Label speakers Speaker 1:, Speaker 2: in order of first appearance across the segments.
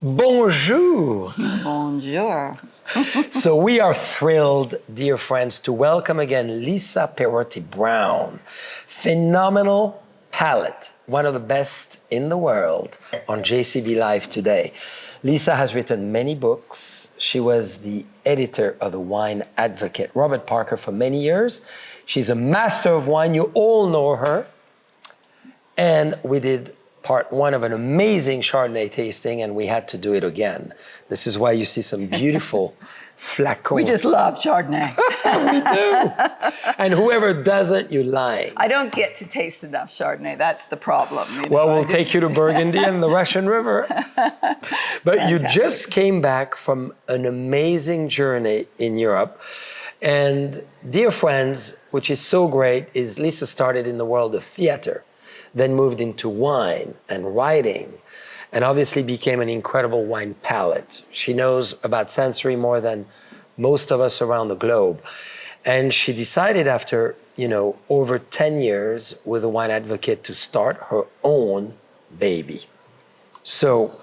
Speaker 1: Bonjour.
Speaker 2: Bonjour.
Speaker 1: So we are thrilled, dear friends, to welcome again Lisa Perrotti-Brown. Phenomenal palate, one of the best in the world on JCB Live today. Lisa has written many books. She was the editor of the Wine Advocate, Robert Parker, for many years. She's a master of wine. You all know her. And we did part one of an amazing Chardonnay tasting, and we had to do it again. This is why you see some beautiful flacons.
Speaker 2: We just love Chardonnay.
Speaker 1: We do. And whoever doesn't, you're lying.
Speaker 2: I don't get to taste enough Chardonnay. That's the problem. You know?
Speaker 1: Well, we'll take you to Burgundy and the Russian River. But
Speaker 2: Fantastic.
Speaker 1: You just came back from an amazing journey in Europe. And dear friends, which is so great, is Lisa started in the world of theater, then moved into wine and writing, and obviously became an incredible wine palate. She knows about sensory more than most of us around the globe. And she decided after, over 10 years with the Wine Advocate to start her own baby. So,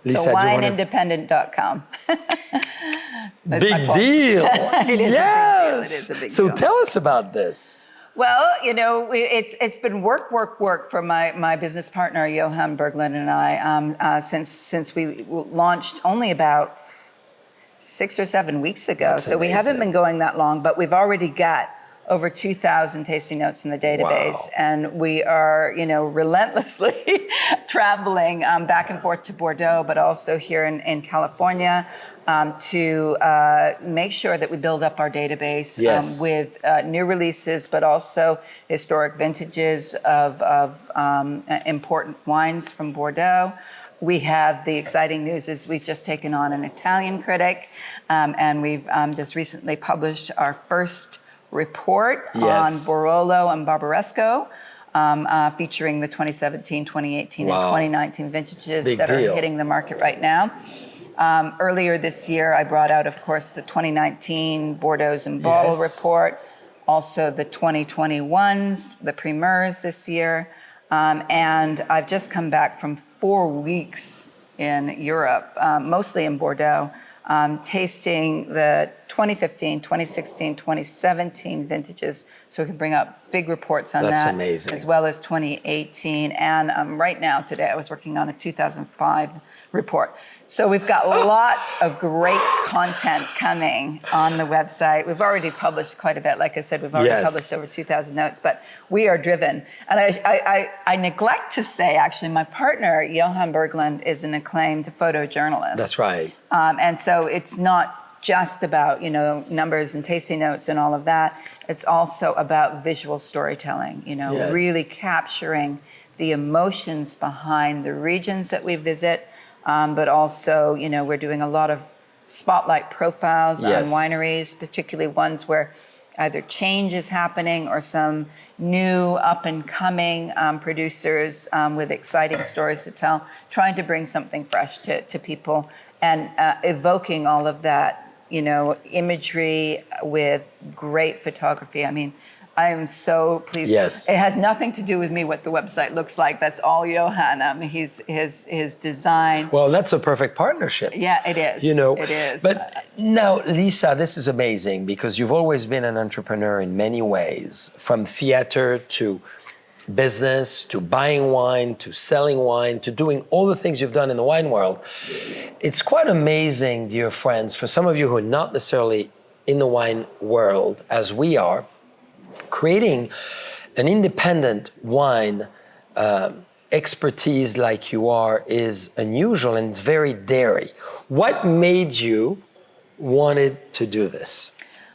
Speaker 1: Lisa,
Speaker 2: WineIndependent.com.
Speaker 1: Big deal.
Speaker 2: It is
Speaker 1: Yes.
Speaker 2: a big deal. It is a big
Speaker 1: So
Speaker 2: deal.
Speaker 1: tell us about this.
Speaker 2: Well, it's been work for my business partner Johan Berglund and I since we launched only about 6 or 7 weeks ago.
Speaker 1: That's
Speaker 2: so we haven't
Speaker 1: amazing.
Speaker 2: been going that long, but we've already got over 2,000 tasting notes in the database,
Speaker 1: Wow.
Speaker 2: and we are relentlessly traveling back and forth to Bordeaux, but also here in California. To make sure that we build up our database
Speaker 1: Yes.
Speaker 2: with new releases, but also historic vintages of important wines from Bordeaux. We have the exciting news is we've just taken on an Italian critic, and we've just recently published our first report
Speaker 1: Yes.
Speaker 2: on Barolo and Barbaresco, featuring the 2017, 2018,
Speaker 1: Wow.
Speaker 2: and 2019 vintages
Speaker 1: Big
Speaker 2: that
Speaker 1: deal.
Speaker 2: are hitting the market right now. Earlier this year, I brought out, of course, the 2019 Bordeaux and Bottle
Speaker 1: Yes.
Speaker 2: report, also the 2021s, the Primeurs this year. And I've just come back from 4 weeks in Europe, mostly in Bordeaux, tasting the 2015, 2016, 2017 vintages, so we can bring up big reports on
Speaker 1: That's
Speaker 2: that,
Speaker 1: amazing.
Speaker 2: as well as 2018. And right now, today, I was working on a 2005 report. So we've got lots of great content coming on the website. We've already published quite a bit. Like I said, we've already
Speaker 1: Yes.
Speaker 2: published over 2,000 notes, but we are driven. And I neglect to say, actually, my partner, Johan Berglund, is an acclaimed photojournalist.
Speaker 1: That's right.
Speaker 2: And so it's not just about, numbers and tasting notes and all of that. It's also about visual storytelling,
Speaker 1: Yes.
Speaker 2: really capturing the emotions behind the regions that we visit. But also, we're doing a lot of spotlight profiles
Speaker 1: Yes.
Speaker 2: on wineries, particularly ones where either change is happening or some new up-and-coming producers with exciting stories to tell, trying to bring something fresh to people and evoking all of that, imagery with great photography. I mean, I am so pleased.
Speaker 1: Yes.
Speaker 2: It has nothing to do with me what the website looks like. That's all Johan. His design.
Speaker 1: Well, that's a perfect partnership.
Speaker 2: Yeah, it is. It is.
Speaker 1: But now, Lisa, this is amazing because you've always been an entrepreneur in many ways, from theater to business, to buying wine, to selling wine, to doing all the things you've done in the wine world. It's quite amazing, dear friends, for some of you who are not necessarily in the wine world as we are, creating an independent wine expertise like you are is unusual, and it's very daring. What made you wanted to do this?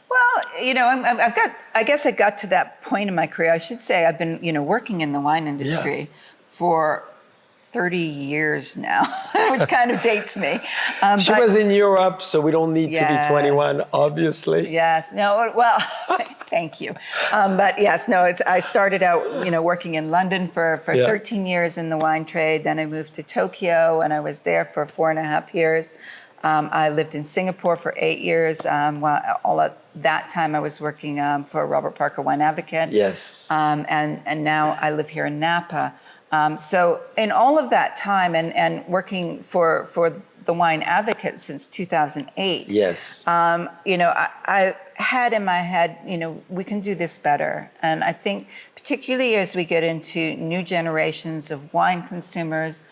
Speaker 2: Well, I guess I got to that point in my career. I should say I've been, working in the wine industry
Speaker 1: Yes.
Speaker 2: for 30 years now, which kind of dates me.
Speaker 1: She was in Europe, so we don't need to be 21,
Speaker 2: Yes.
Speaker 1: obviously.
Speaker 2: Yes. No. Well, thank you. But yes. No. I started out, working in London for
Speaker 1: Yeah.
Speaker 2: 13 years in the wine trade. Then I moved to Tokyo, and I was there for 4.5 years. I lived in Singapore for 8 years. While all at that time, I was working for Robert Parker Wine Advocate.
Speaker 1: Yes.
Speaker 2: And now I live here in Napa. So in all of that time and working for the Wine Advocate since 2008,
Speaker 1: Yes.
Speaker 2: I had in my head, we can do this better. And I think particularly as we get into new generations of wine consumers,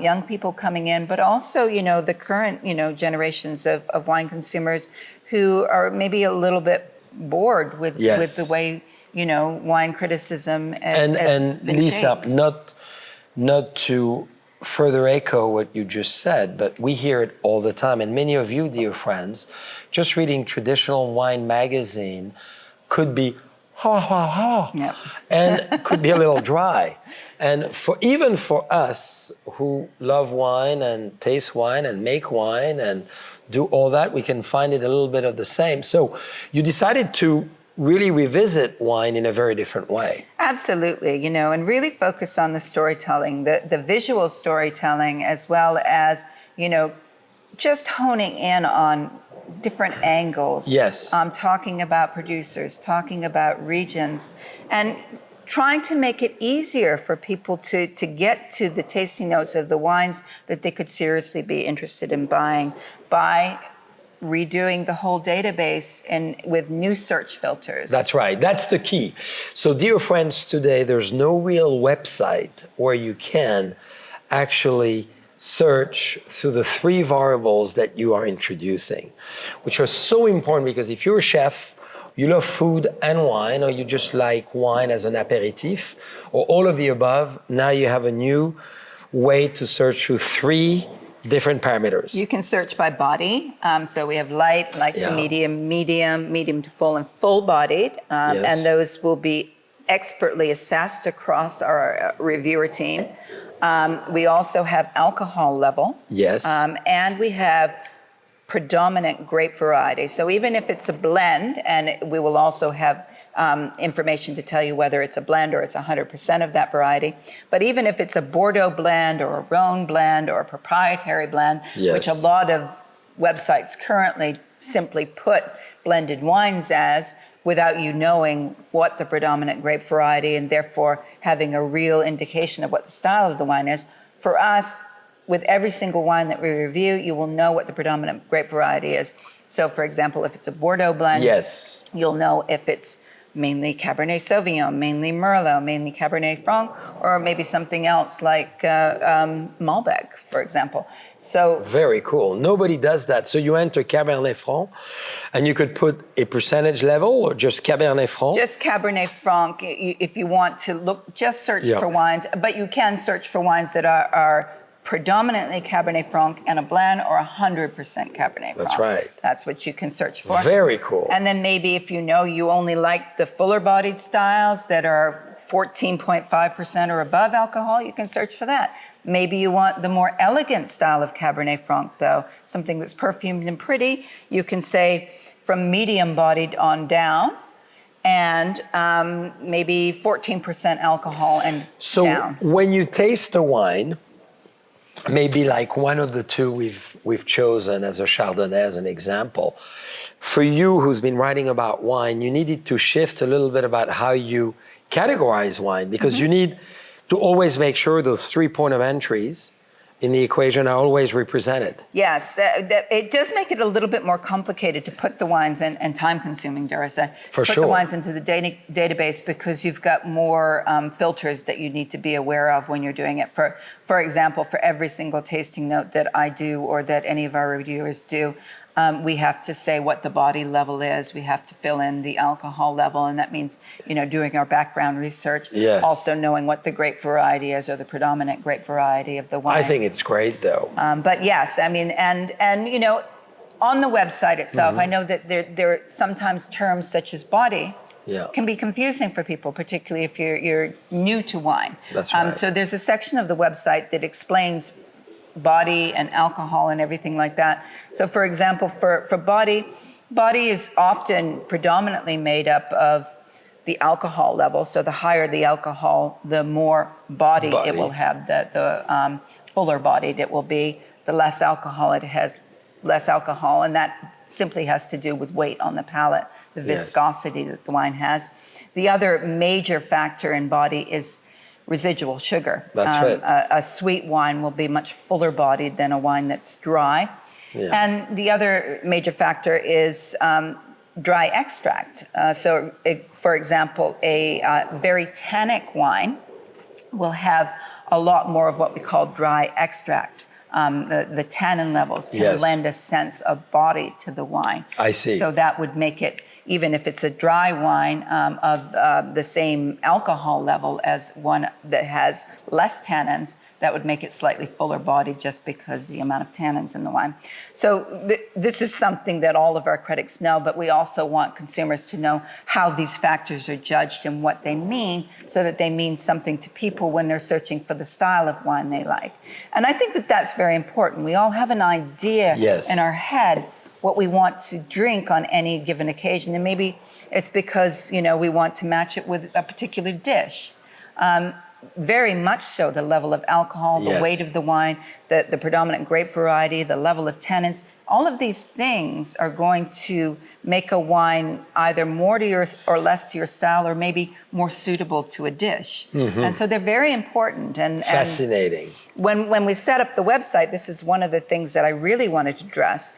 Speaker 2: young people coming in, but also, the current, generations of wine consumers who are maybe a little bit bored with the way, wine criticism has
Speaker 1: and
Speaker 2: been
Speaker 1: Lisa,
Speaker 2: shaped.
Speaker 1: not to further echo what you just said, but we hear it all the time. And many of you, dear friends, just reading traditional wine magazine could be
Speaker 2: Yep.
Speaker 1: and could be a little dry. And even for us who love wine and taste wine and make wine and do all that, we can find it a little bit of the same. So you decided to really revisit wine in a very different way.
Speaker 2: Absolutely, and really focus on the storytelling, the visual storytelling, as well as, just honing in on different angles.
Speaker 1: Yes.
Speaker 2: Talking about producers, talking about regions, and trying to make it easier for people to get to the tasting notes of the wines that they could seriously be interested in buying by redoing the whole database and with new search filters.
Speaker 1: That's right. That's the key. So, dear friends, today there's no real website where you can actually search through the three variables that you are introducing, which are so important because if you're a chef, you love food and wine, or you just like wine as an aperitif, or all of the above, now you have a new way to search through three different parameters.
Speaker 2: You can search by body. So we have light to medium, medium to full, and full-bodied. And those will be expertly assessed across our reviewer team. We also have alcohol level.
Speaker 1: Yes.
Speaker 2: And we have predominant grape variety. So even if it's a blend, and we will also have information to tell you whether it's a blend or it's 100% of that variety. But even if it's a Bordeaux blend or a Rhone blend or a proprietary blend, which a lot of websites currently simply put blended wines as, without you knowing what the predominant grape variety and therefore having a real indication of what the style of the wine is. For us, with every single wine that we review, you will know what the predominant grape variety is. So for example, if it's a Bordeaux blend, you'll know if it's mainly Cabernet Sauvignon, mainly Merlot, mainly Cabernet Franc, or maybe something else like Malbec, for example. So
Speaker 1: very cool. Nobody does that. So you enter Cabernet Franc, and you could put a percentage level or just Cabernet Franc?
Speaker 2: Just Cabernet Franc. If you want to look, just search for wines, but you can search for wines that are predominantly Cabernet Franc and a blend, or 100% Cabernet Franc.
Speaker 1: That's right.
Speaker 2: That's what you can search for.
Speaker 1: Very cool.
Speaker 2: And then maybe if you know you only like the fuller-bodied styles that are 14.5% or above alcohol, you can search for that. Maybe you want the more elegant style of Cabernet Franc, though, something that's perfumed and pretty. You can say from medium-bodied on down, and maybe 14% alcohol and down.
Speaker 1: So when you taste a wine, maybe like one of the two we've chosen as a Chardonnay as an example. For you who's been writing about wine, you needed to shift a little bit about how you categorize wine, because you need to always make sure those 3 points of entries in the equation are always represented.
Speaker 2: Yes, it does make it a little bit more complicated to put the wines in, and time-consuming, dare I say,
Speaker 1: for
Speaker 2: to put the wines into the database, because you've got more filters that you need to be aware of when you're doing it. For example, for every single tasting note that I do or that any of our reviewers do, we have to say what the body level is. We have to fill in the alcohol level, and that means, doing our background research.
Speaker 1: Yes.
Speaker 2: Also knowing what the grape variety is, or the predominant grape variety of the wine.
Speaker 1: I think it's great, though.
Speaker 2: But yes, I mean, and on the website itself, I know that there are sometimes terms such as body can be confusing for people, particularly if you're new to wine.
Speaker 1: That's right.
Speaker 2: So there's a section of the website that explains body and alcohol and everything like that. So for example, for body is often predominantly made up of the alcohol level. So the higher the alcohol, the more body. It will have. The fuller bodied it will be. The less alcohol it has, less alcohol, and that simply has to do with weight on the palate, the viscosity that the wine has. The other major factor in body is residual sugar.
Speaker 1: That's right.
Speaker 2: A sweet wine will be much fuller bodied than a wine that's dry.
Speaker 1: Yeah.
Speaker 2: And the other major factor is dry extract. For example, a very tannic wine will have a lot more of what we call dry extract. The tannin levels can lend a sense of body to the wine.
Speaker 1: I see.
Speaker 2: So that would make it, even if it's a dry wine, of the same alcohol level as one that has less tannins, that would make it slightly fuller bodied just because the amount of tannins in the wine. So this is something that all of our critics know, but we also want consumers to know how these factors are judged and what they mean, so that they mean something to people when they're searching for the style of wine they like. And I think that that's very important. We all have an idea in our head what we want to drink on any given occasion. And maybe it's because, we want to match it with a particular dish. Very much so, the level of alcohol, the weight of the wine, the predominant grape variety, the level of tannins, all of these things are going to make a wine either more to yours or less to your style, or maybe more suitable to a dish. And so they're very important. And
Speaker 1: fascinating.
Speaker 2: When we set up the website, this is one of the things that I really wanted to address.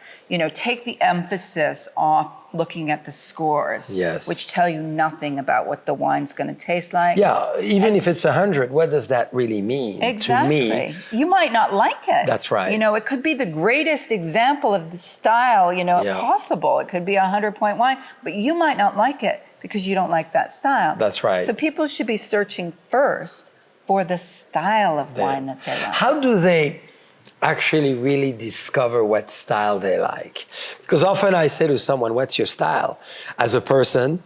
Speaker 2: Take the emphasis off looking at the scores, which tell you nothing about what the wine's going to taste like.
Speaker 1: Yeah, even if it's 100, what does that really mean to me?
Speaker 2: You might not like it.
Speaker 1: That's right.
Speaker 2: It could be the greatest example of the style, possible. It could be a 100-point wine, but you might not like it because you don't like that style.
Speaker 1: That's right.
Speaker 2: So people should be searching first for the style of wine that they like.
Speaker 1: How do they actually really discover what style they like? Because often I say to someone, what's your style? As a person,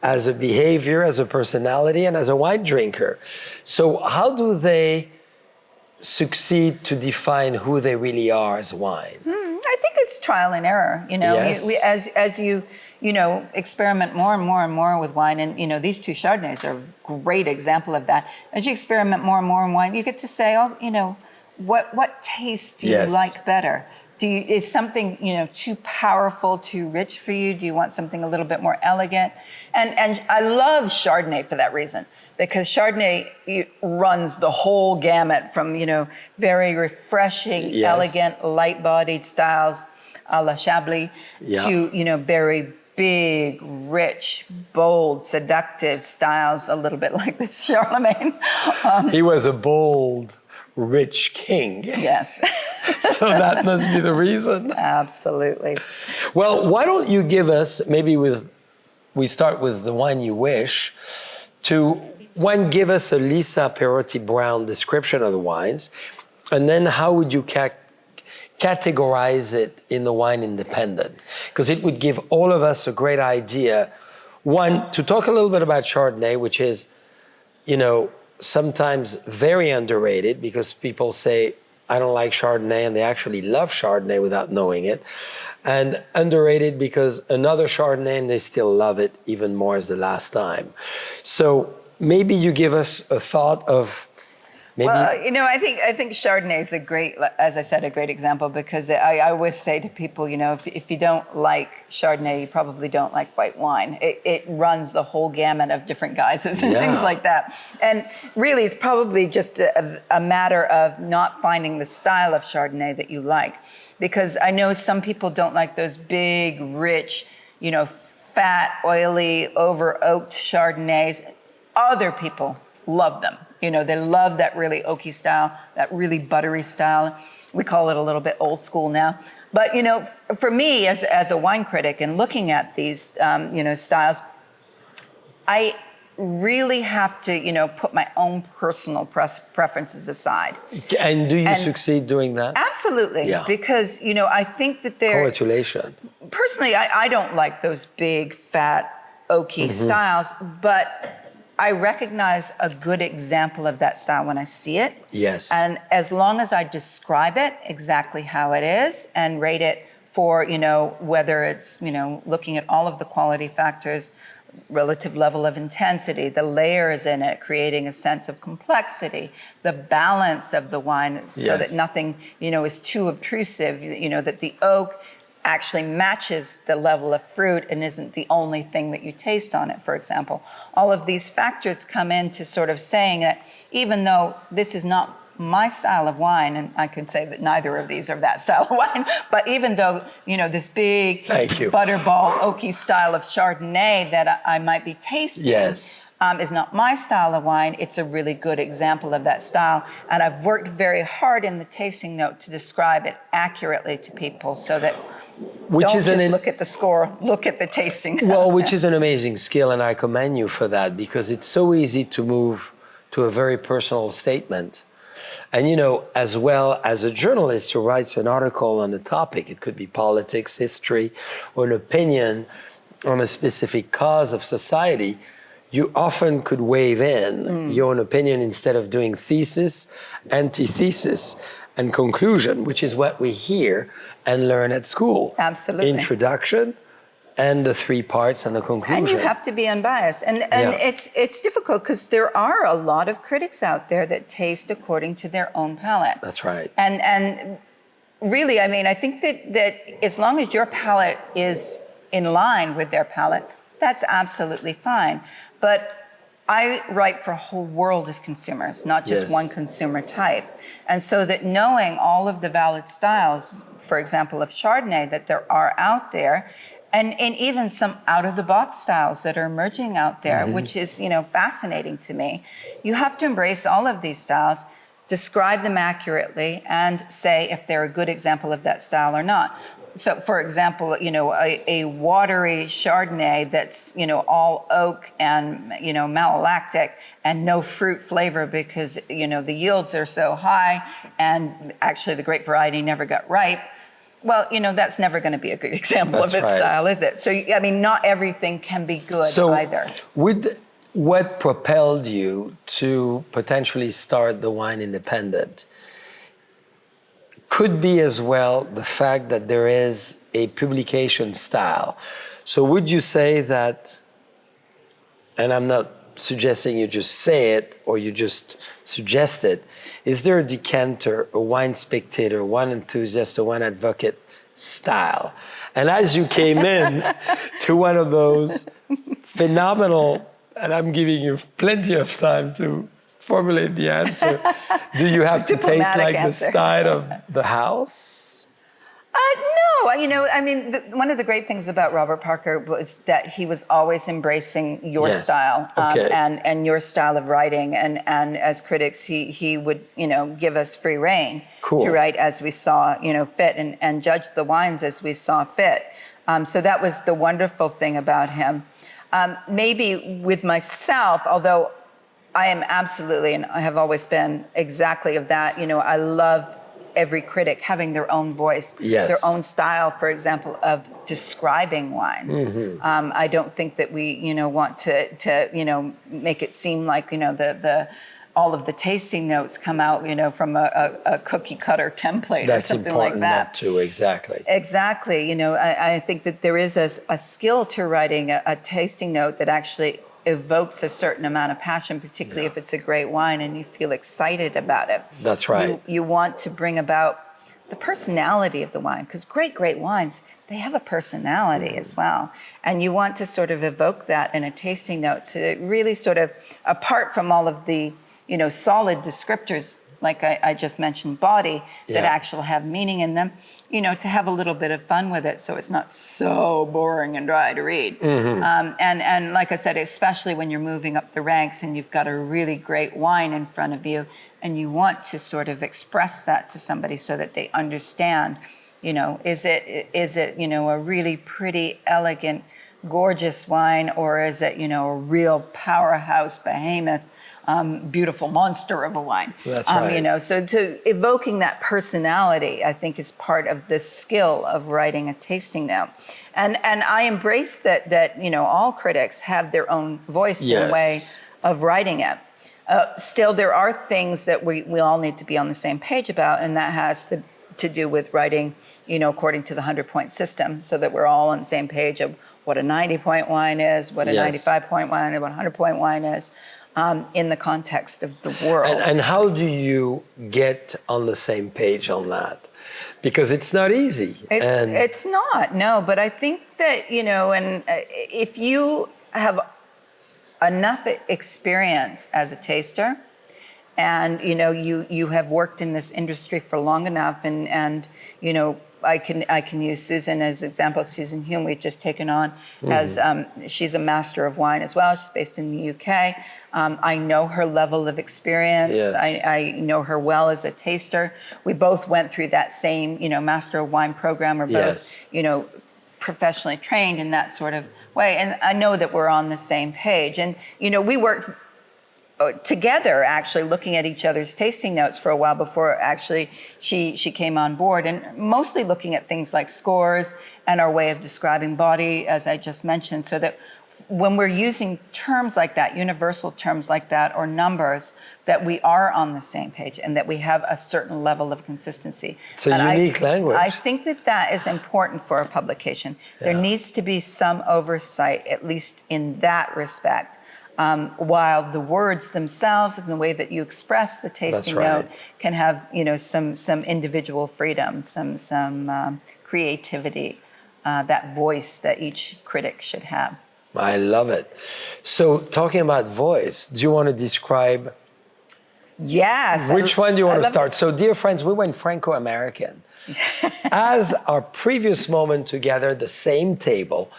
Speaker 1: as a behavior, as a personality, and as a wine drinker. So how do they succeed to define who they really are as wine?
Speaker 2: I think it's trial and error. As you experiment more and more and more with wine, and these two Chardonnays are a great example of that. As you experiment more and more in wine, you get to say, what taste do you like better? Is something too powerful, too rich for you? Do you want something a little bit more elegant? And I love Chardonnay for that reason, because Chardonnay runs the whole gamut from very refreshing, elegant, light-bodied styles, a la Chablis, to very big, rich, bold, seductive styles, a little bit like this Charlemagne.
Speaker 1: He was a bold, rich king.
Speaker 2: Yes.
Speaker 1: So that must be the reason.
Speaker 2: Absolutely.
Speaker 1: Well, why don't you give us, maybe we start with the wine you wish, give us a Lisa Perrotti-Brown description of the wines, and then how would you categorize it in the wine independent? Because it would give all of us a great idea. One, to talk a little bit about Chardonnay, which is, sometimes very underrated, because people say, I don't like Chardonnay, and they actually love Chardonnay without knowing it. And underrated because another Chardonnay and they still love it even more as the last time. So maybe you give us a thought of maybe.
Speaker 2: Well, I think Chardonnay is a great, as I said, a great example, because I always say to people, if you don't like Chardonnay, you probably don't like white wine. It runs the whole gamut of different guises and things like that. And really, it's probably just a matter of not finding the style of Chardonnay that you like. Because I know some people don't like those big, rich, fat, oily, over-oaked Chardonnays. Other people love them. They love that really oaky style, that really buttery style. We call it a little bit old school now. But, for me, as a wine critic and looking at these, styles, I really have to, put my own personal preferences aside.
Speaker 1: And do you succeed doing that?
Speaker 2: Absolutely. Yeah. Because, I think that they're...
Speaker 1: Congratulations.
Speaker 2: Personally, I don't like those big, fat, oaky styles, but I recognize a good example of that style when I see it.
Speaker 1: Yes.
Speaker 2: And as long as I describe it exactly how it is and rate it for, whether it's, looking at all of the quality factors, relative level of intensity, the layers in it, creating a sense of complexity, the balance of the wine so that nothing, is too obtrusive, that the oak actually matches the level of fruit and isn't the only thing that you taste on it, for example. All of these factors come into sort of saying that even though this is not my style of wine, and I can say that neither of these are that style of wine, but even though, this big butterball oaky style of Chardonnay that I might be tasting is not my style of wine, it's a really good example of that style. And I've worked very hard in the tasting note to describe it accurately to people so that don't just look at the score, look at the tasting note.
Speaker 1: Well, which is an amazing skill, and I commend you for that, because it's so easy to move to a very personal statement. And, as well as a journalist who writes an article on a topic, it could be politics, history, or an opinion on a specific cause of society, you often could wave in your own opinion instead of doing thesis, antithesis, and conclusion, which is what we hear and learn at school.
Speaker 2: Absolutely.
Speaker 1: Introduction, and the three parts and the conclusion.
Speaker 2: And you have to be unbiased. And it's difficult because there are a lot of critics out there that taste according to their own palate.
Speaker 1: That's right.
Speaker 2: And really, I think that as long as your palate is in line with their palate, that's absolutely fine. But I write for a whole world of consumers, not just one consumer type. And so that knowing all of the valid styles, for example, of Chardonnay that there are out there, and even some out-of-the-box styles that are emerging out there, which is, fascinating to me. You have to embrace all of these styles, describe them accurately, and say if they're a good example of that style or not. So, for example, a watery Chardonnay that's, all oak and, malolactic and no fruit flavor because, the yields are so high and actually the grape variety never got ripe. Well, that's never going to be a good example of its style, is it? So, not everything can be good either.
Speaker 1: What propelled you to potentially start the Wine Independent could be as well the fact that there is a publication style. So would you say that, and I'm not suggesting you just say it or you just suggest it, is there a decanter, a wine spectator, wine enthusiast, a wine advocate style? And as you came in to one of those phenomenal, and I'm giving you plenty of time to formulate the answer, do you have to taste like the style of the house?
Speaker 2: No, one of the great things about Robert Parker was that he was always embracing your style and your style of writing. And as critics, he would, give us free rein to write as we saw, fit and judge the wines as we saw fit. So that was the wonderful thing about him. Maybe with myself, although I am absolutely, and I have always been exactly of that, I love every critic having their own voice, their own style, for example, of describing wines. I don't think that we, want to make it seem like, all of the tasting notes come out, from a cookie cutter template or something like that.
Speaker 1: That's important, too, exactly.
Speaker 2: Exactly. I think that there is a skill to writing a tasting note that actually evokes a certain amount of passion, particularly if it's a great wine and you feel excited about it.
Speaker 1: That's right.
Speaker 2: You want to bring about the personality of the wine, because great wines, they have a personality as well. And you want to sort of evoke that in a tasting note to really sort of, apart from all of the, solid descriptors, like I just mentioned, body, that actually have meaning in them, to have a little bit of fun with it so it's not so boring and dry to read. And like I said, especially when you're moving up the ranks and you've got a really great wine in front of you and you want to sort of express that to somebody so that they understand, is it a really pretty, elegant, gorgeous wine, or is it, a real powerhouse behemoth, beautiful monster of a wine.
Speaker 1: That's right.
Speaker 2: So to evoking that personality, I think, is part of the skill of writing a tasting note. And I embrace that all critics have their own voice and way of writing it. Still, there are things that we all need to be on the same page about, and that has to do with writing, according to the 100-point system, so that we're all on the same page of what a 90-point wine is, what a 95-point wine is, what a 100-point wine is. in the context of the world.
Speaker 1: And how do you get on the same page on that? Because it's not easy.
Speaker 2: It's not, no, but I think that, you know, and if you have enough experience as a taster, and you know you have worked in this industry for long enough, and you know I can use Susan as an example. Susan Hume, we've just taken on as she's a master of wine as well. She's based in the UK. I know her level of experience.
Speaker 1: Yes.
Speaker 2: I know her well as a taster. We both went through that same, you know, master of wine program. We're both, you know, professionally trained in that sort of way. And I know that we're on the same page. And, you know, we worked together actually looking at each other's tasting notes for a while before actually she came on board, and mostly looking at things like scores and our way of describing body, as I just mentioned, so that when we're using terms like that, universal terms like that, or numbers, that we are on the same page and that we have a certain level of consistency.
Speaker 1: It's a unique language.
Speaker 2: I think that that is important for a publication. There needs to be some oversight, at least in that respect, while the words themselves and the way that you express the tasting note can have, you know, some individual freedom, some creativity, that voice that each critic should have.
Speaker 1: I love it. So talking about voice, do you want to describe?
Speaker 2: Yes.
Speaker 1: Which one do you want to start? So dear friends, we went Franco-American. As our previous moment together, the same table,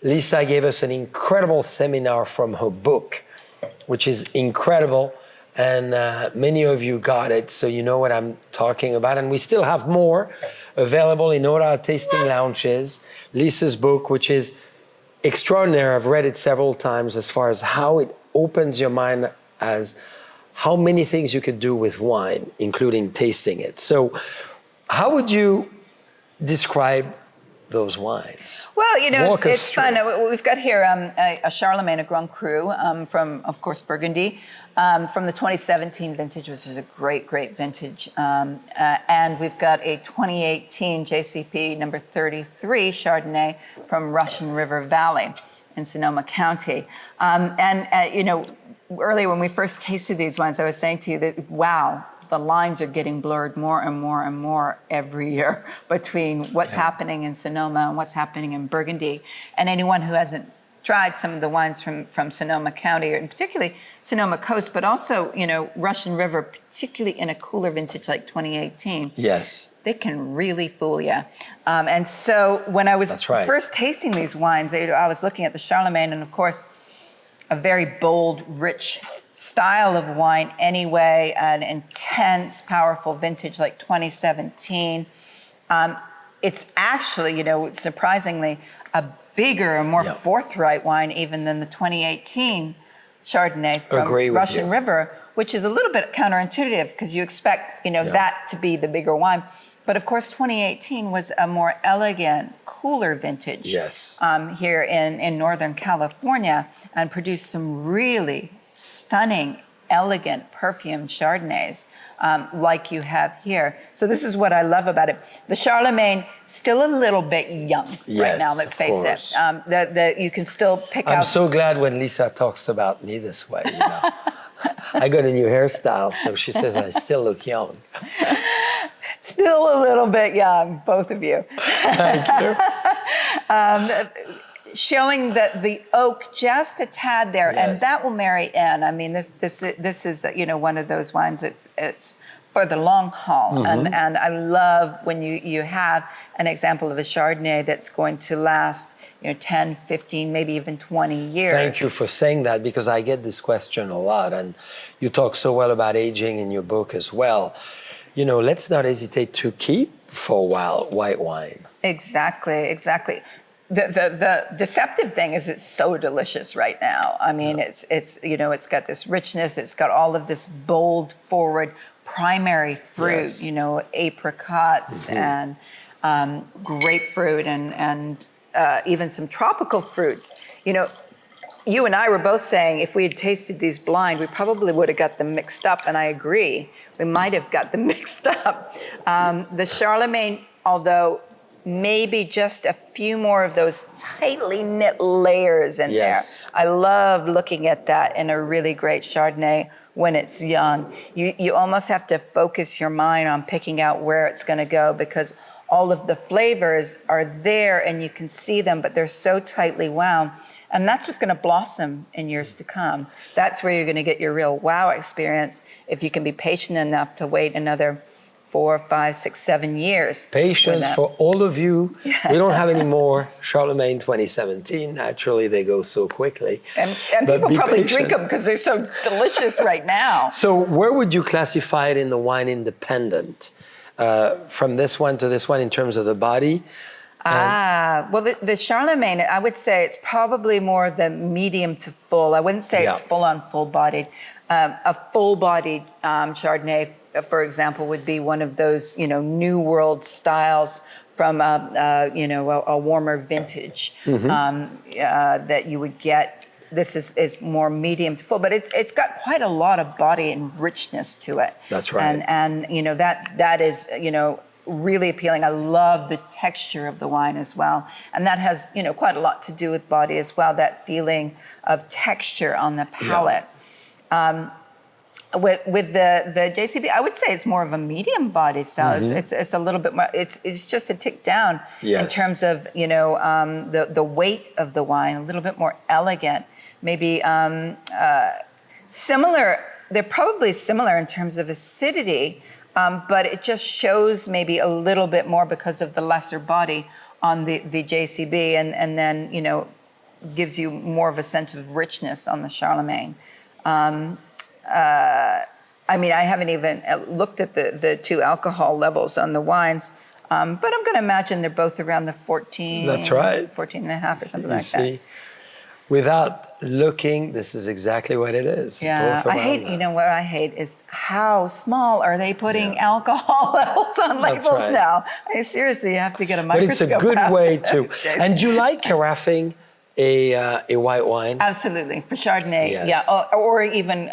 Speaker 1: Lisa gave us an incredible seminar from her book, which is incredible. And many of you got it, so you know what I'm talking about. And we still have more available in all our tasting lounges. Lisa's book, which is extraordinary. I've read it several times as far as how it opens your mind as how many things you could do with wine, including tasting it. So how would you describe those wines?
Speaker 2: Well, you know, it's
Speaker 1: through.
Speaker 2: fun. We've got here a Charlemagne, a Grand Cru from, of course, Burgundy, from the 2017 vintage, which is a great, great vintage. And we've got a 2018 JCB number 33 Chardonnay from Russian River Valley in Sonoma County. You know, earlier when we first tasted these wines, I was saying to you that, wow, the lines are getting blurred more and more and more every year between what's happening in Sonoma and what's happening in Burgundy. And anyone who hasn't tried some of the wines from Sonoma County, and particularly Sonoma Coast, but also, you know, Russian River, particularly in a cooler vintage like 2018.
Speaker 1: Yes.
Speaker 2: They can really fool you. And so when I was first tasting these wines, I was looking at the Charlemagne, and of course, a very bold, rich style of wine anyway, an intense, powerful vintage like 2017. It's actually, you know, surprisingly, a bigger and more forthright wine even than the 2018 Chardonnay from Russian River, which is a little bit counterintuitive because you expect, you know, that to be the bigger wine. But of course, 2018 was a more elegant, cooler vintage here in Northern California, and produced some really stunning, elegant perfumed Chardonnays like you have here. So this is what I love about it. The Charlemagne, still a little bit young right now, let's face it. You can still pick out.
Speaker 1: I'm so glad when Lisa talks about me this way, you know. I got a new hairstyle, so she says I still look young.
Speaker 2: Still a little bit young, both of you.
Speaker 1: Thank you.
Speaker 2: Showing that the oak just a tad there, and that will marry in. I mean, this is, you know, one of those wines. It's for the long haul, and I love when you have an example of a Chardonnay that's going to last, you know, 10, 15, maybe even 20 years.
Speaker 1: Thank you for saying that, because I get this question a lot, and you talk so well about aging in your book as well. You know, let's not hesitate to keep for a while white wine. Exactly.
Speaker 2: The deceptive thing is it's so delicious right now. I mean, it's you know, it's got this richness, it's got all of this bold forward primary fruit, you know, apricots and grapefruit and even some tropical fruits. You know, you and I were both saying if we had tasted these blind, we probably would have got them mixed up, and I agree. We might have got them mixed up. The Charlemagne, although maybe just a few more of those tightly knit layers in
Speaker 1: Yes.
Speaker 2: there. I love looking at that in a really great Chardonnay when it's young. You almost have to focus your mind on picking out where it's going to go, because all of the flavors are there and you can see them, but they're so tightly wound. And that's what's going to blossom in years to come. That's where you're going to get your real wow experience if you can be patient enough to wait another 4, 5, 6, 7 years.
Speaker 1: Patience for all of you. We don't have any more Chardonnay in 2017. Naturally, they go so quickly.
Speaker 2: And
Speaker 1: But
Speaker 2: people
Speaker 1: be
Speaker 2: probably
Speaker 1: patient.
Speaker 2: drink them because they're so delicious right now.
Speaker 1: So where would you classify it in the wine independent? From this one to this one in terms of the body?
Speaker 2: Well, the Charlemagne, I would say it's probably more the medium to full. I wouldn't say it's full-on, full-bodied. A full-bodied Chardonnay, for example, would be one of those, New World styles from a warmer vintage that you would get. This is more medium to full, but it's got quite a lot of body and richness to it.
Speaker 1: That's right.
Speaker 2: And that is really appealing. I love the texture of the wine as well, and that has quite a lot to do with body as well. That feeling of texture on the palate. Yeah. With the JCB, I would say it's more of a medium body style. It's a little bit more. It's just a tick down in terms of the weight of the wine. A little bit more elegant, maybe similar. They're probably similar in terms of acidity, but it just shows maybe a little bit more because of the lesser body on the JCB, and then gives you more of a sense of richness on the Charlemagne. I haven't even looked at the two alcohol levels on the wines, but I'm going to imagine they're both around the 14.
Speaker 1: That's right.
Speaker 2: 14 and a half or something
Speaker 1: You
Speaker 2: like
Speaker 1: see,
Speaker 2: that.
Speaker 1: without looking, this is exactly what it is.
Speaker 2: Yeah,
Speaker 1: Both
Speaker 2: I hate,
Speaker 1: around
Speaker 2: what I hate is how small are they putting alcohol levels on
Speaker 1: That's
Speaker 2: labels
Speaker 1: right.
Speaker 2: now? Seriously, you have to get a
Speaker 1: But it's
Speaker 2: microscope
Speaker 1: a good
Speaker 2: out
Speaker 1: way to.
Speaker 2: those days.
Speaker 1: And do you like carafing a white wine?
Speaker 2: Absolutely, for Chardonnay,
Speaker 1: Yes.
Speaker 2: yeah, or even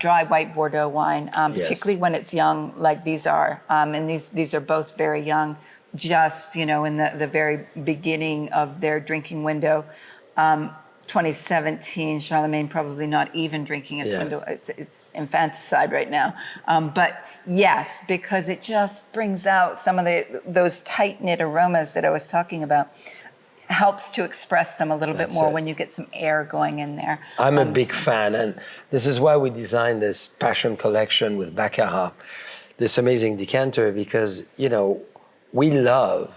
Speaker 2: dry white Bordeaux wine, particularly when it's young, like these are, and these are both very young, just in the very beginning of their drinking window. 2017, Charlemagne probably not even drinking its window. It's infanticide right now, but yes, because it just brings out some of those tight knit aromas that I was talking about. Helps to express them a little bit more when you get some air going in there.
Speaker 1: I'm a big fan, and this is why we designed this passion collection with Baccarat, this amazing decanter, because we love,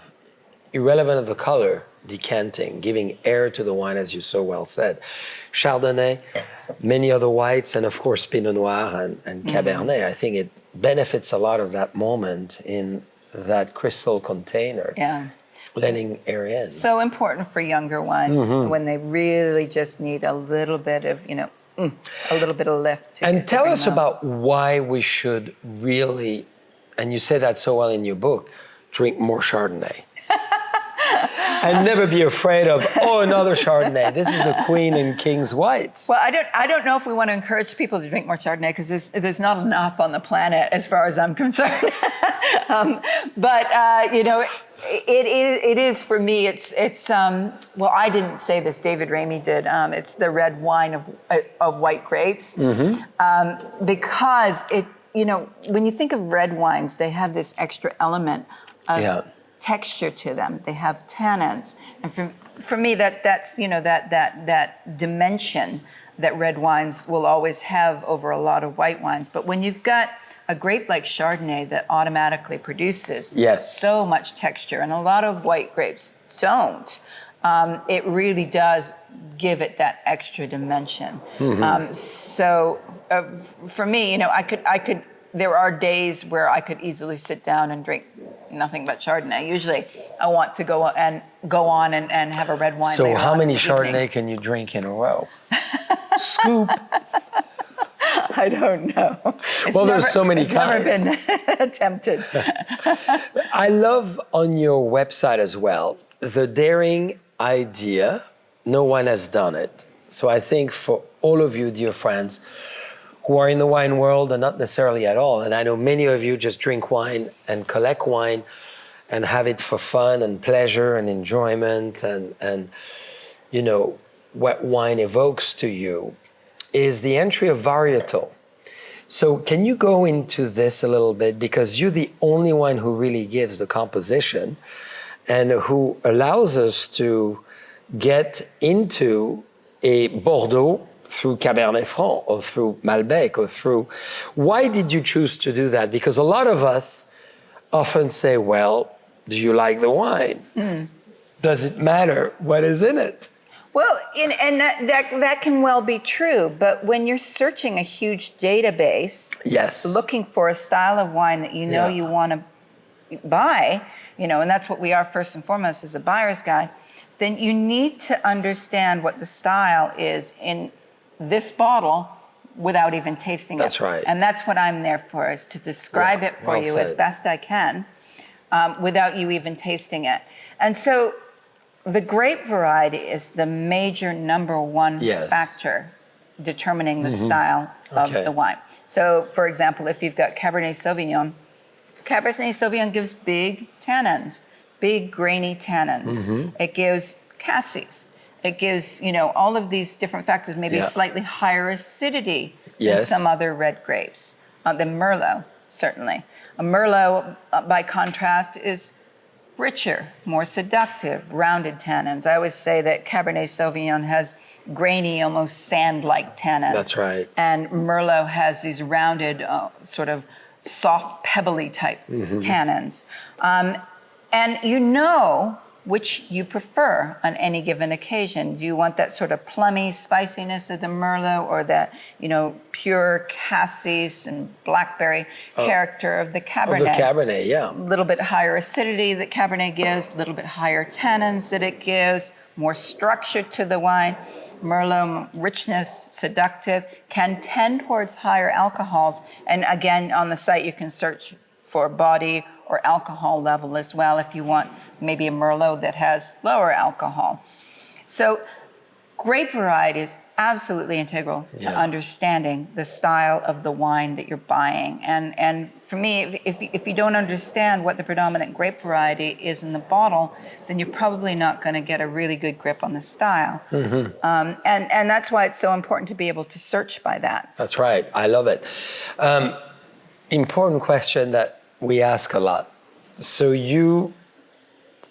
Speaker 1: irrelevant of the color, decanting, giving air to the wine, as you so well said. Chardonnay, many other whites, and of course Pinot Noir and Cabernet. I think it benefits a lot of that moment in that crystal container.
Speaker 2: Yeah.
Speaker 1: Letting air in.
Speaker 2: So important for younger ones when they really just need a little bit of, a little bit of lift.
Speaker 1: And tell us about why we should really, and you say that so well in your book, drink more Chardonnay. And never be afraid of, another Chardonnay. This is the Queen and King's whites.
Speaker 2: Well, I don't know if we want to encourage people to drink more Chardonnay because there's not enough on the planet as far as I'm concerned. It is for me. It's well, I didn't say this. David Ramey did. It's the red wine of white grapes, because it. When you think of red wines, they have this extra element of texture to them. They have tannins, and for me, that's that dimension that red wines will always have over a lot of white wines. But when you've got a grape like Chardonnay that automatically produces so much texture, and a lot of white grapes don't, it really does give it that extra dimension. So for me, I could. There are days where I could easily sit down and drink nothing but Chardonnay. Usually, I want to go on and have a red wine.
Speaker 1: So how many
Speaker 2: Chardonnay
Speaker 1: Chardonnay can you drink in a row? Scoop.
Speaker 2: I don't know.
Speaker 1: There's so many kinds.
Speaker 2: It's never been attempted.
Speaker 1: I love on your website as well, the daring idea, no one has done it. So I think for all of you, dear friends, who are in the wine world and not necessarily at all, and I know many of you just drink wine and collect wine, and have it for fun and pleasure and enjoyment and you know, what wine evokes to you, is the entry of varietal. So can you go into this a little bit, because you're the only one who really gives the composition and who allows us to get into a Bordeaux through Cabernet Franc or through Malbec or through... Why did you choose to do that? Because a lot of us often say, well, do you like the wine? Does it matter what is in it?
Speaker 2: Well, and that can well be true, but when you're searching a huge database,
Speaker 1: Yes,
Speaker 2: looking for a style of wine that you know you want to buy, you know, and that's what we are first and foremost as a buyer's guide, then you need to understand what the style is in this bottle without even tasting it.
Speaker 1: That's right.
Speaker 2: And that's what I'm there for, is to describe it for
Speaker 1: well
Speaker 2: you
Speaker 1: said.
Speaker 2: as best I can without you even tasting it. And so the grape variety is the major number one factor determining the style of the wine. So, for example, if you've got Cabernet Sauvignon gives big tannins, big grainy tannins. It gives cassis. It gives, you know, all of these different factors, maybe slightly higher acidity than some other red grapes, than Merlot, certainly. A Merlot, by contrast, is richer, more seductive, rounded tannins. I always say that Cabernet Sauvignon has grainy, almost sand-like tannins.
Speaker 1: That's right.
Speaker 2: And Merlot has these rounded, sort of soft, pebbly type tannins. And you know which you prefer on any given occasion. Do you want that sort of plummy spiciness of the Merlot, or that, you know, pure cassis and blackberry character of the Cabernet?
Speaker 1: Of the Cabernet, yeah.
Speaker 2: A little bit higher acidity that Cabernet gives, a little bit higher tannins that it gives, more structure to the wine. Merlot, richness, seductive, can tend towards higher alcohols. And again, on the site, you can search for body or alcohol level as well if you want maybe a Merlot that has lower alcohol. So grape variety is absolutely integral to understanding the style of the wine that you're buying. And for me, if you don't understand what the predominant grape variety is in the bottle, then you're probably not going to get a really good grip on the style. And that's why it's so important to be able to search by that.
Speaker 1: That's right. I love it. Important question that we ask a lot. So you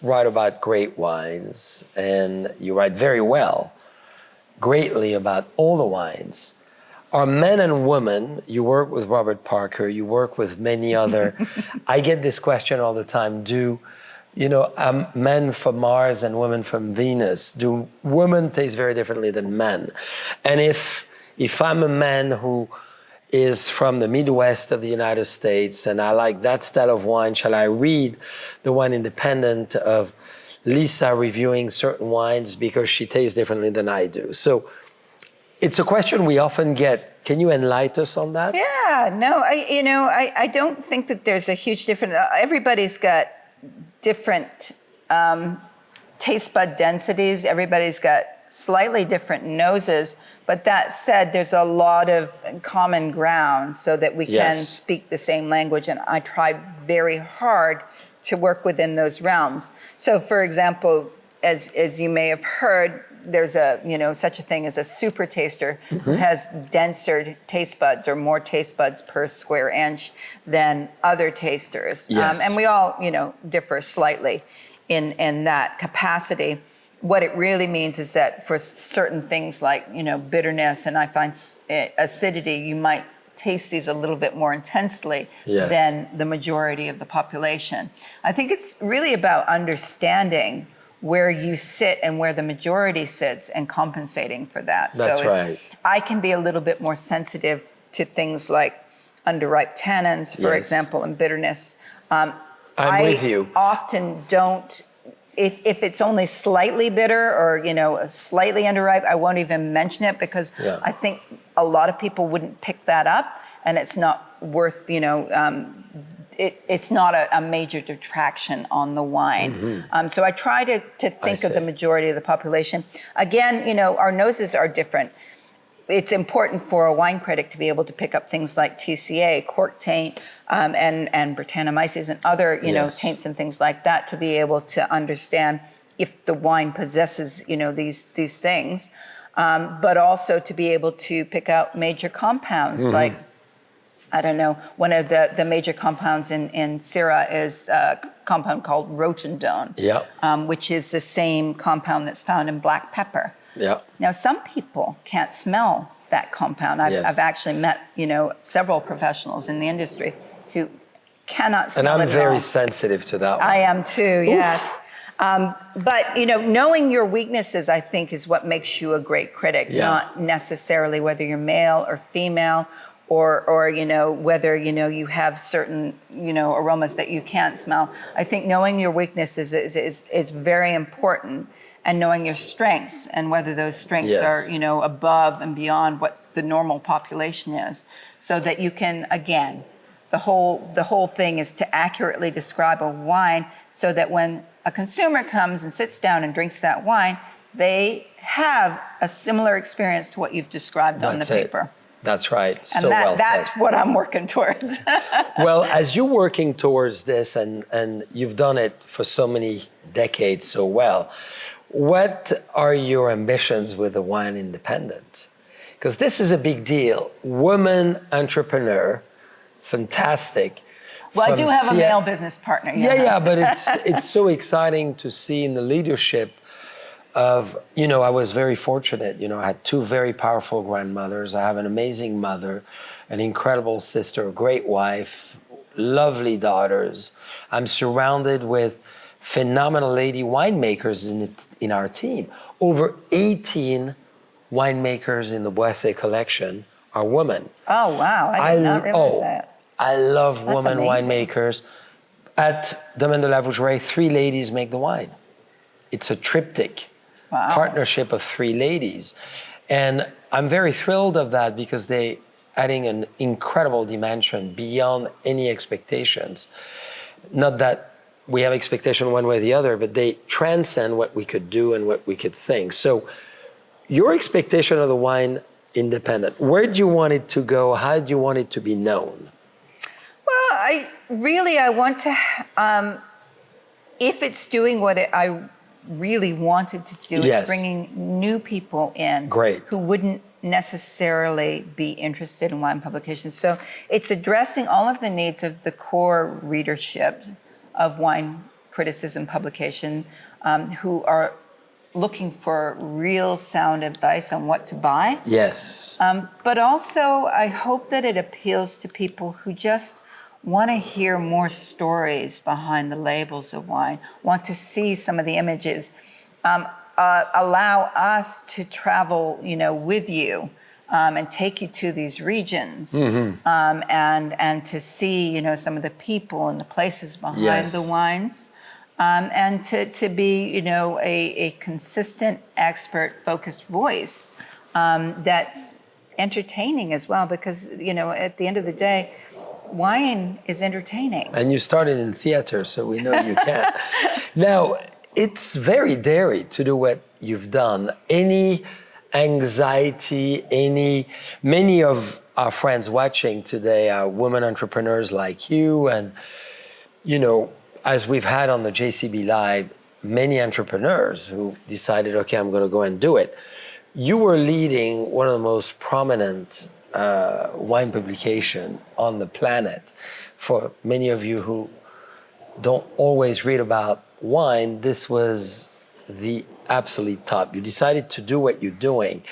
Speaker 1: write about great wines, and you write very well, greatly about all the wines. Are men and women, you work with Robert Parker, you work with many other, I get this question all the time, do, you know, men from Mars and women from Venus, do women taste very differently than men? And if I'm a man who is from the Midwest of the United States and I like that style of wine, shall I read the Wine Independent of Lisa reviewing certain wines because she tastes differently than I do? So it's a question we often get. Can you enlighten us on that?
Speaker 2: Yeah, no, I don't think that there's a huge difference. Everybody's got different taste bud densities. Everybody's got slightly different noses. But that said, there's a lot of common ground so that we can speak the same language. And I try very hard to work within those realms. So for example, as you may have heard, there's a, you know, such a thing as a super taster who has denser taste buds or more taste buds per square inch than other tasters. And we all, you know, differ slightly in that capacity. What it really means is that for certain things like, you know, bitterness and I find acidity, you might taste these a little bit more intensely than the majority of the population. I think it's really about understanding where you sit and where the majority sits and compensating for that.
Speaker 1: That's right.
Speaker 2: I can be a little bit more sensitive to things like underripe tannins, for example, and bitterness.
Speaker 1: I'm with you.
Speaker 2: Often don't. If it's only slightly bitter or, you know, slightly underripe, I won't even mention it because I think a lot of people wouldn't pick that up, and it's not worth, you know, it's not a major detraction on the wine. So I try to think of the majority of the population. Again, you know, our noses are different. it's important for a wine critic to be able to pick up things like TCA, cork taint, and Brettanomyces and other, taints and things like that, to be able to understand if the wine possesses, these things, but also to be able to pick out major compounds like, I don't know, one of the major compounds in Syrah is a compound called rotundone, which is the same compound that's found in black pepper.
Speaker 1: Yeah.
Speaker 2: Now, some people can't smell that compound. I've actually met, several professionals in the industry who cannot smell it at all.
Speaker 1: And I'm very sensitive to that one.
Speaker 2: I am too, yes. But, knowing your weaknesses, I think, is what makes you a great critic, not necessarily whether you're male or female, or whether, you have certain, aromas that you can't smell. I think knowing your weaknesses is very important, and knowing your strengths and whether those strengths are, above and beyond what the normal population is, so that you can, again, the whole thing is to accurately describe a wine, so that when a consumer comes and sits down and drinks that wine, they have a similar experience to what you've described on the paper.
Speaker 1: That's right.
Speaker 2: And that's what I'm working towards.
Speaker 1: Well, as you're working towards this, and you've done it for so many decades so well, what are your ambitions with the Wine Independent? Because this is a big deal. Woman entrepreneur, fantastic.
Speaker 2: Well, I do have a male business partner.
Speaker 1: Yeah, but it's so exciting to see in the leadership of, I was very fortunate. I had two very powerful grandmothers. I have an amazing mother, an incredible sister, a great wife, lovely daughters. I'm surrounded with phenomenal lady winemakers in our team. Over 18 winemakers in the Boisset collection are women.
Speaker 2: Oh, wow. I did not realize that.
Speaker 1: I love women
Speaker 2: amazing.
Speaker 1: winemakers. At Domaine de la Vougerie, 3 ladies make the wine. It's a triptych.
Speaker 2: Wow.
Speaker 1: Partnership of 3 ladies. And I'm very thrilled of that, because they adding an incredible dimension beyond any expectations. Not that we have expectation one way or the other, but they transcend what we could do and what we could think. So your expectation of the Wine Independent, where do you want it to go? How do you want it to be known?
Speaker 2: Well, I want to, if it's doing what I really wanted to do, is bringing new people in who wouldn't necessarily be interested in wine publications. So it's addressing all of the needs of the core readership of wine criticism publication, who are looking for real sound advice on what to buy.
Speaker 1: Yes.
Speaker 2: But also, I hope that it appeals to people who just want to hear more stories behind the labels of wine, want to see some of the images, allow us to travel, with you, and take you to these regions, and to see, some of the people and the places behind the wines, and to be, a consistent, expert, focused voice that's entertaining as well, because, at the end of the day, wine is entertaining.
Speaker 1: And you started in theater, so we know you can. Now, it's very daring to do what you've done. Any anxiety, many of our friends watching today are women entrepreneurs like you, and, as we've had on the JCB Live, many entrepreneurs who decided, okay, I'm gonna go and do it. You were leading one of the most prominent wine publication on the planet. For many of you who don't always read about wine, this was the absolute top. You decided to do what you're doing.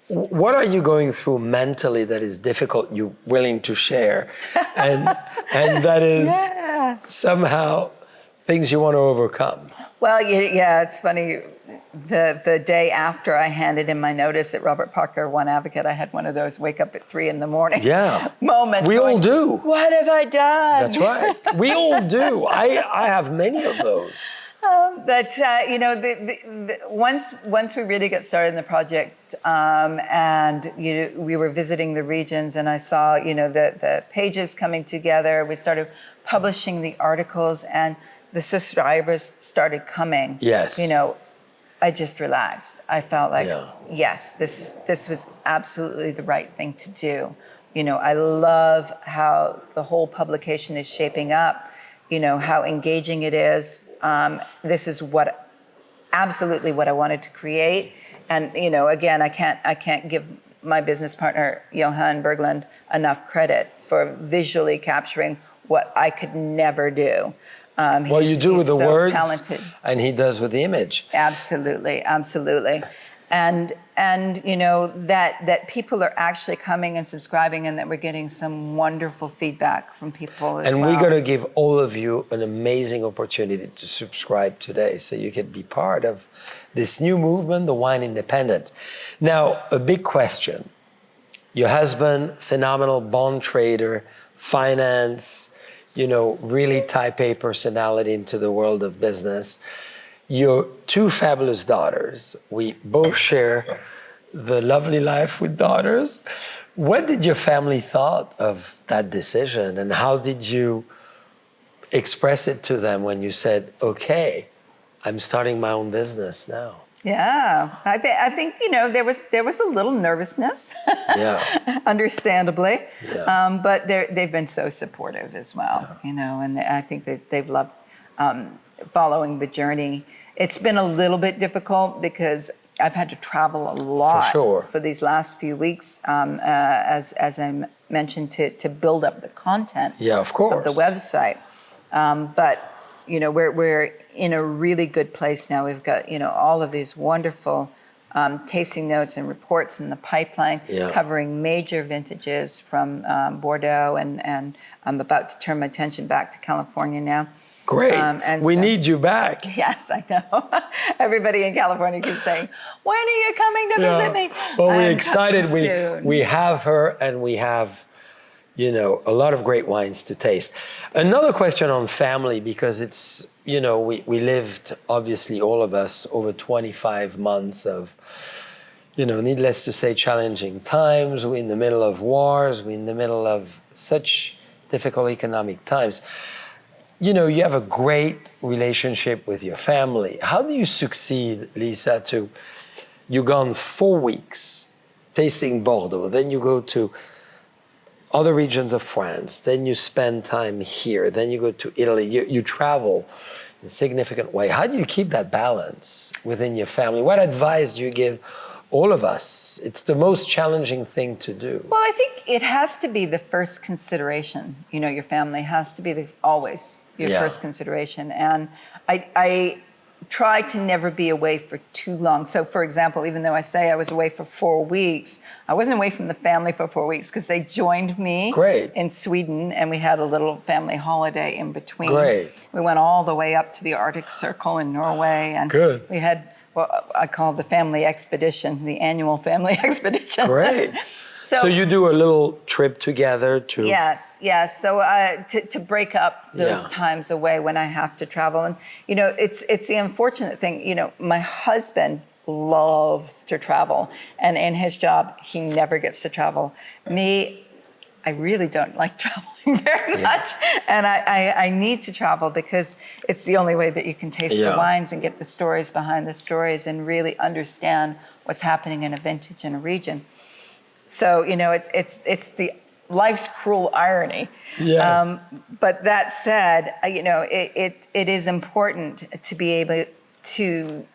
Speaker 1: What are you going through mentally that is difficult, you're willing to share, and that is somehow things you want to overcome?
Speaker 2: Well, it's funny. The day after I handed in my notice at Robert Parker Wine Advocate, I had one of those wake up at 3 a.m. moments.
Speaker 1: We all do.
Speaker 2: What have I done?
Speaker 1: That's right. We all do. I have many of those. Once we really got started in the project, and we were visiting the regions, and I saw the pages coming together. We started publishing the articles, and the subscribers started coming. Yes.
Speaker 2: I just relaxed. I felt like,
Speaker 1: Yeah.
Speaker 2: yes, this was absolutely the right thing to do. You know, I love how the whole publication is shaping up, you know, how engaging it is. This is absolutely what I wanted to create. And, you know, again, I can't give my business partner, Johan Berglund, enough credit for visually capturing what I could never do.
Speaker 1: Well, you do with the
Speaker 2: so
Speaker 1: words,
Speaker 2: talented.
Speaker 1: and he does with the image.
Speaker 2: Absolutely, absolutely. And you know, that people are actually coming and subscribing, and that we're getting some wonderful feedback from people as well.
Speaker 1: And we're going to give all of you an amazing opportunity to subscribe today so you can be part of this new movement, the Wine Independent. Now, a big question. Your husband, phenomenal bond trader, finance, you know, really type A personality into the world of business. Your two fabulous daughters. We both share the lovely life with daughters. What did your family thought of that decision, and how did you express it to them when you said, okay, I'm starting my own business now?
Speaker 2: Yeah, I think you know there was a little nervousness,
Speaker 1: Yeah.
Speaker 2: understandably,
Speaker 1: Yeah.
Speaker 2: but they've been so supportive as well, you know, and I think that they've loved following the journey. It's been a little bit difficult because I've had to travel a lot for these last few weeks, as I mentioned, to build up the content
Speaker 1: of course.
Speaker 2: of the website, but. You know, we're in a really good place now. We've got, you know, all of these wonderful tasting notes and reports in the pipeline, covering major vintages from Bordeaux, and I'm about to turn my attention back to California now.
Speaker 1: Great. And we need you back.
Speaker 2: Yes, I know. Everybody in California keeps saying, when are you coming to visit me?
Speaker 1: Well, we're excited. We have her, and we have, you know, a lot of great wines to taste. Another question on family, because it's, you know, we lived, obviously, all of us, over 25 months of, you know, needless to say, challenging times. We're in the middle of wars. We're in the middle of such difficult economic times. You know, you have a great relationship with your family. How do you succeed, Lisa, you've gone 4 weeks tasting Bordeaux, then you go to other regions of France, then you spend time here, then you go to Italy, you travel in a significant way. How do you keep that balance within your family? What advice do you give all of us? It's the most challenging thing to do.
Speaker 2: Well, I think it has to be the first consideration. You know, your family has to be always your first consideration. And I try to never be away for too long. So, for example, even though I say I was away for 4 weeks, I wasn't away from the family for 4 weeks because they joined me in Sweden, and we had a little family holiday in between.
Speaker 1: Great.
Speaker 2: We went all the way up to the Arctic Circle in Norway, and we had what I call the family expedition, the annual family expedition.
Speaker 1: Great. So you do a little trip together to...
Speaker 2: Yes. So to break up those times away when I have to travel. And, you know, it's the unfortunate thing, you know, my husband loves to travel. And in his job, he never gets to travel. Me, I really don't like traveling very much. And I need to travel because it's the only way that you can taste the wines and get the stories behind the stories and really understand what's happening in a vintage in a region. So, you know, it's the life's cruel irony.
Speaker 1: Yes.
Speaker 2: But that said, you know, it is important to be able to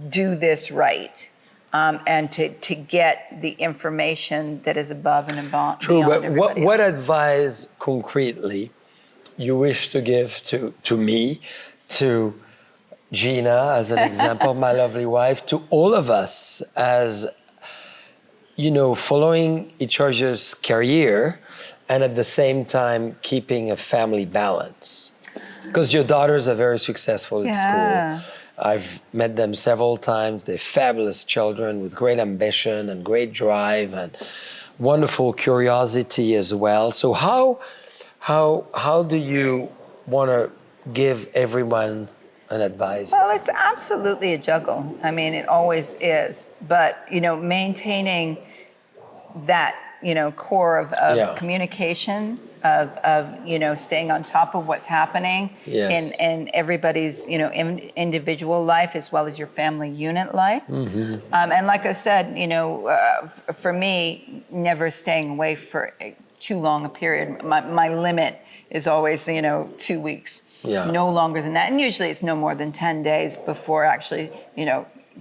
Speaker 2: do this right, and to get the information that is above and beyond.
Speaker 1: True, but what advice concretely you wish to give to me, to Gina as an example, my lovely wife, to all of us as, you know, following each other's career and at the same time keeping a family balance? Because your daughters are very successful at school. I've met them several times. They're fabulous children with great ambition and great drive and wonderful curiosity as well. So how do you want to give everyone an advice?
Speaker 2: Well, it's absolutely a juggle. I mean, it always is. But, you know, maintaining that, you know, core of communication, of staying on top of what's happening
Speaker 1: Yes.
Speaker 2: in everybody's individual life as well as your family unit life. And like I said, for me, never staying away for too long a period. My limit is always 2 weeks.
Speaker 1: Yeah.
Speaker 2: No longer than that, and usually it's no more than 10 days before actually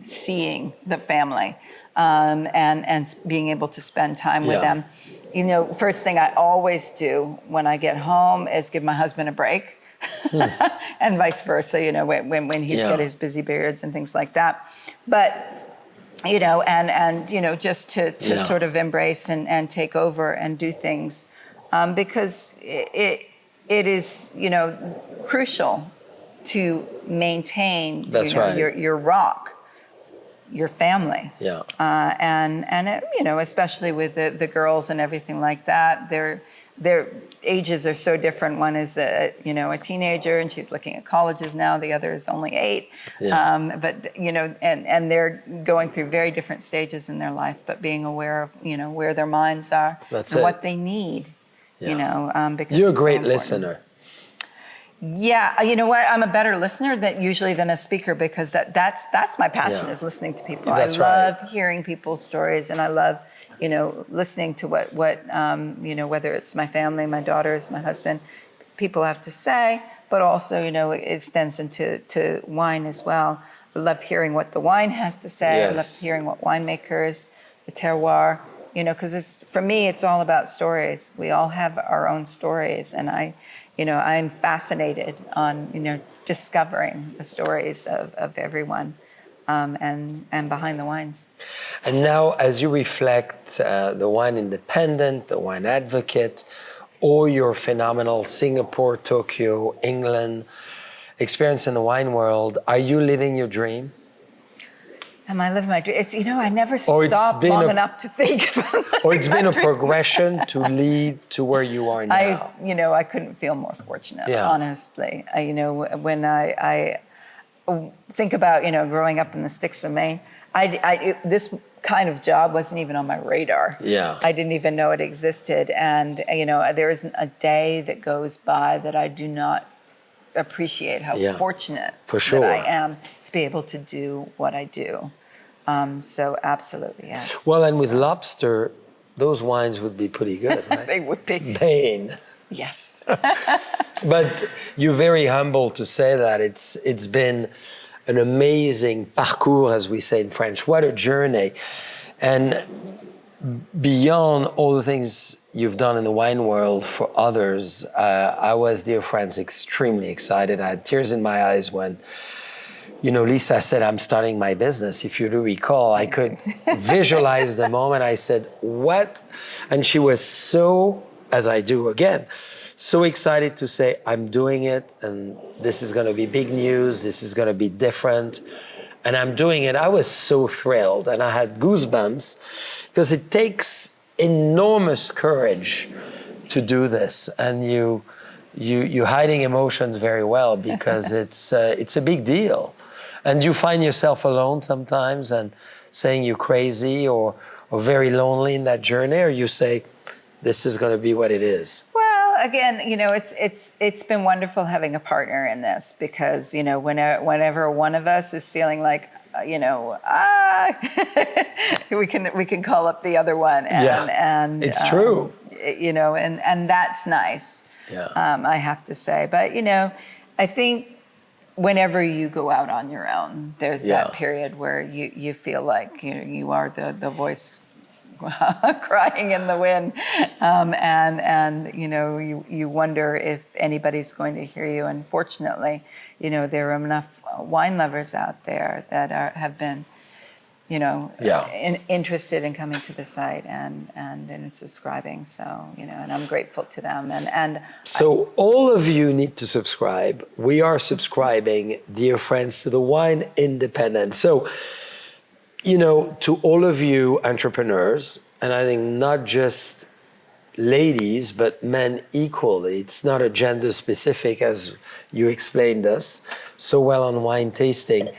Speaker 2: seeing the family and being able to spend time with them. First thing I always do when I get home is give my husband a break, and vice versa. When he's got his busy periods and things like that. But just to sort of embrace and take over and do things, because it is crucial to maintain your rock, your family. And especially with the girls and everything like that, their ages are so different. One is a teenager and she's looking at colleges now. The other is only 8. But and they're going through very different stages in their life. But being aware of where their minds are and what they need. Because
Speaker 1: you're a
Speaker 2: it's
Speaker 1: great
Speaker 2: so important.
Speaker 1: listener.
Speaker 2: Yeah, you know what? I'm a better listener than a speaker, because that's my passion, is listening to people. I love hearing people's stories, and I love listening to what whether it's my family, my daughters, my husband, people have to say, but also it extends into wine as well. I love hearing what the wine has to say. I love hearing what winemakers, the terroir, because for me it's all about stories. We all have our own stories, and I'm fascinated on discovering the stories of everyone, and behind the wines.
Speaker 1: And now, as you reflect the wine independent, the wine advocate, or your phenomenal Singapore, Tokyo, England experience in the wine world, are you living your dream?
Speaker 2: Am I living my dream? It's I never stop long enough to think about it.
Speaker 1: Or it's been a progression to lead to where you are now.
Speaker 2: I couldn't feel more fortunate, honestly. When I think about growing up in the sticks of Maine, this kind of job wasn't even on my radar. I didn't even know it existed, and there isn't a day that goes by that I do not appreciate how fortunate that I am to be able to do what I do. So absolutely, yes.
Speaker 1: Well, and with lobster, those wines would be pretty good, right?
Speaker 2: They would be.
Speaker 1: Maine.
Speaker 2: Yes.
Speaker 1: But you're very humble to say that. It's been an amazing parcours, as we say in French. What a journey. And beyond all the things you've done in the wine world for others, I was, dear friends, extremely excited. I had tears in my eyes when, Lisa said, I'm starting my business. If you do recall, I could visualize the moment. I said, what? And she was so, as I do again, so excited to say, I'm doing it, and this is going to be big news. This is going to be different. And I'm doing it. I was so thrilled, and I had goosebumps, because it takes enormous courage to do this, and you're hiding emotions very well, because it's a big deal, and you find yourself alone sometimes and saying you're crazy or very lonely in that journey, or you say this is going to be what it is.
Speaker 2: Well, again, it's been wonderful having a partner in this, because whenever one of us is feeling like we can call up the other one, and
Speaker 1: it's true,
Speaker 2: and that's nice. I have to say, but I think whenever you go out on your own, there's that period where you feel like you are the voice crying in the wind, and you wonder if anybody's going to hear you. And fortunately, there are enough wine lovers out there that have been interested in coming to the site and in subscribing. So and I'm grateful to them. And
Speaker 1: so all of you need to subscribe. We are subscribing, dear friends, to the Wine Independent. So to all of you entrepreneurs, and I think not just ladies, but men equally. It's not a gender specific, as you explained us so well on wine tasting.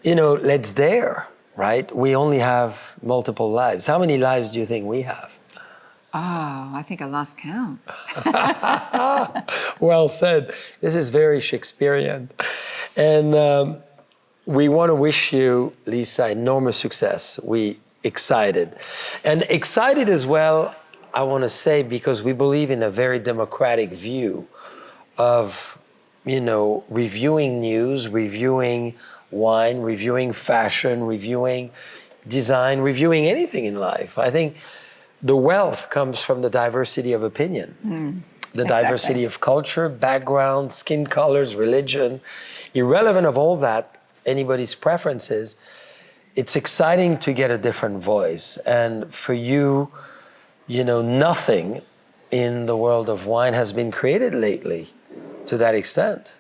Speaker 1: Let's dare, right? We only have multiple lives. How many lives do you think we have?
Speaker 2: Oh, I think I lost count.
Speaker 1: Well said. This is very Shakespearean. And we want to wish you, Lisa, enormous success. We excited. And excited as well, I want to say, because we believe in a very democratic view of, reviewing news, reviewing wine, reviewing fashion, reviewing design, reviewing anything in life. I think the wealth comes from the diversity of opinion, the diversity of culture, background, skin colors, religion. Irrelevant of all that, anybody's preferences, it's exciting to get a different voice. And for you, nothing in the world of wine has been created lately to that extent.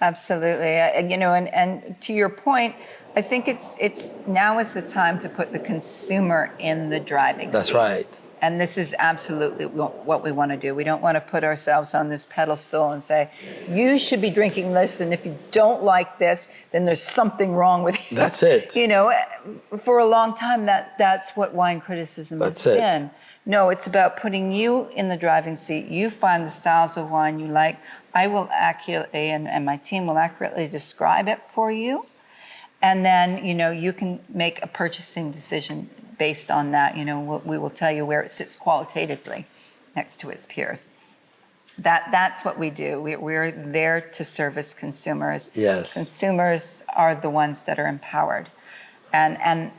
Speaker 2: Absolutely. And to your point, I think it's now is the time to put the consumer in the driving seat.
Speaker 1: That's right.
Speaker 2: And this is absolutely what we want to do. We don't want to put ourselves on this pedestal and say, you should be drinking this, and if you don't like this, then there's something wrong with you.
Speaker 1: That's it.
Speaker 2: For a long time, that's what wine criticism has been. No, it's about putting you in the driving seat. You find the styles of wine you like. I will accurately, and my team will accurately describe it for you. And then, you can make a purchasing decision based on that. We will tell you where it sits qualitatively next to its peers. That's what we do. We're there to service consumers.
Speaker 1: Yes.
Speaker 2: Consumers are the ones that are empowered. And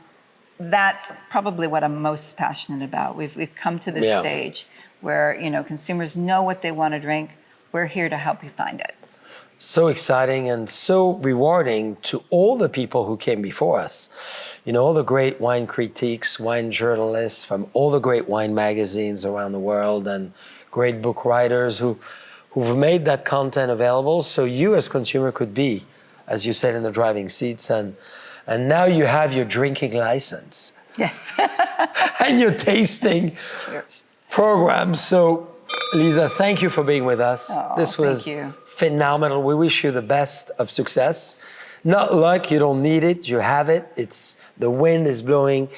Speaker 2: that's probably what I'm most passionate about. We've come to this stage where, consumers know what they want to drink. We're here to help you find it.
Speaker 1: So exciting and so rewarding to all the people who came before us. All the great wine critiques, wine journalists from all the great wine magazines around the world, and great book writers who've made that content available so you as consumer could be, as you said, in the driving seats. And now you have your drinking license.
Speaker 2: Yes.
Speaker 1: And your tasting program. So, Lisa, thank you for being with us.
Speaker 2: Oh,
Speaker 1: this was
Speaker 2: thank you.
Speaker 1: Phenomenal. We wish you the best of success. Not luck, you don't need it, you have it. The wind is blowing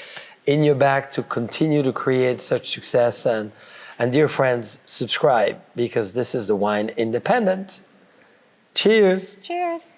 Speaker 1: in your back to continue to create such success. And dear friends, subscribe, because this is the Wine Independent. Cheers.
Speaker 2: Cheers.